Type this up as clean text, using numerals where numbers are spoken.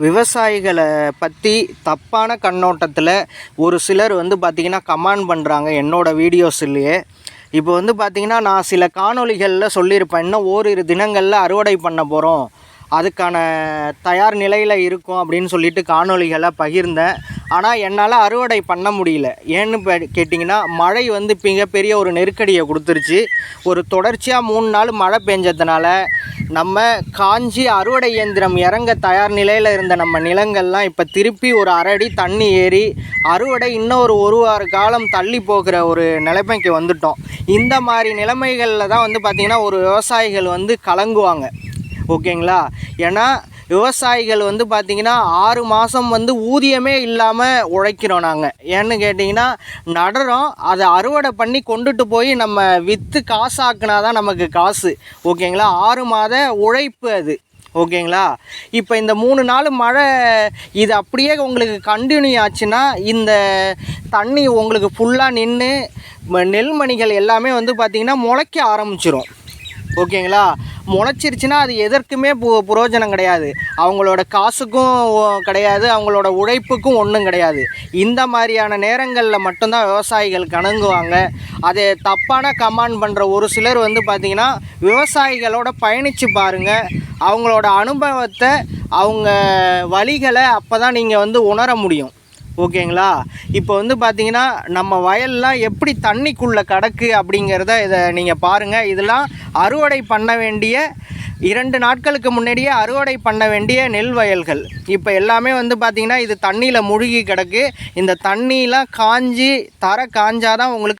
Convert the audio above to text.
விவசாயிகளை பற்றி தப்பான கண்ணோட்டத்தில் ஒரு சிலர் பார்த்திங்கன்னா கமெண்ட் பண்ணுறாங்க என்னோடய வீடியோஸ்லேயே. இப்போ பார்த்திங்கன்னா நான் சில காணொளிகளில் சொல்லியிருப்பேன், இன்னும் ஓரிரு தினங்களில் அறுவடை பண்ண போகிறோம், அதுக்கான தயார் நிலையில் இருக்கும் அப்படின்னு சொல்லிட்டு காணொளிகளை பகிர்ந்தேன். ஆனால் என்னால் அறுவடை பண்ண முடியல. ஏன்னு கேட்டிங்கன்னா மழை மிகப்பெரிய ஒரு நெருக்கடியை கொடுத்துருச்சு. ஒரு தொடர்ச்சியாக 3 நாள் மழை பெஞ்சதுனால நம்ம காஞ்சி அறுவடை இயந்திரம் இறங்க தயார் நிலையில் இருந்த நம்ம நிலங்கள்லாம் இப்போ திருப்பி ஒரு அரடி தண்ணி ஏறி அறுவடை இன்னும் ஒரு வார காலம் தள்ளி போகிற ஒரு நிலைமைக்கு வந்துட்டோம். இந்த மாதிரி நிலைமைகளில் தான் பார்த்திங்கன்னா ஒரு விவசாயிகள் கலங்குவாங்க. ஓகேங்களா? ஏன்னா விவசாயிகள் பார்த்திங்கன்னா 6 மாதம் ஊதியமே இல்லாமல் உழைக்கிறோம் நாங்கள். ஏன்னு கேட்டிங்கன்னா நடுறோம், அதை அறுவடை பண்ணி கொண்டுட்டு போய் நம்ம விற்று காசாக்குனா தான் நமக்கு காசு. ஓகேங்களா? 6 மாத உழைப்பு அது. ஓகேங்களா? இப்போ இந்த 3 நாள் மழை இது அப்படியே உங்களுக்கு கண்டினியூ ஆச்சுன்னா இந்த தண்ணி உங்களுக்கு ஃபுல்லாக நின்று நெல்மணிகள் எல்லாமே பார்த்திங்கன்னா முளைக்க ஆரம்பிச்சிரும். ஓகேங்களா? முளைச்சிருச்சுன்னா அது எதற்குமே புரோஜனம் கிடையாது. அவங்களோட காசுக்கும் கிடையாது, அவங்களோட உழைப்புக்கும் ஒன்றும் கிடையாது. இந்த மாதிரியான நேரங்களில் மட்டும்தான் விவசாயிகள் கணங்குவாங்க. அதை தப்பான கமெண்ட் பண்ணுற ஒரு சிலர் பார்த்திங்கன்னா விவசாயிகளோட பயணித்து பாருங்கள், அவங்களோட அனுபவத்தை, அவங்க வழிகளை அப்போ தான் நீங்கள் உணர முடியும். ஓகேங்களா? இப்போ பார்த்திங்கன்னா நம்ம வயல்லாம் எப்படி தண்ணிக்குள்ளே கிடக்கு அப்படிங்கிறத இதை நீங்கள் பாருங்கள். இதெல்லாம் அறுவடை பண்ண வேண்டிய 2 நாட்களுக்கு முன்னாடியே அறுவடை பண்ண வேண்டிய நெல் வயல்கள். இப்போ எல்லாமே பார்த்திங்கன்னா இது தண்ணியில் முழுகி கிடக்கு. இந்த தண்ணியெலாம் காஞ்சி காஞ்சாதான் உங்களுக்கு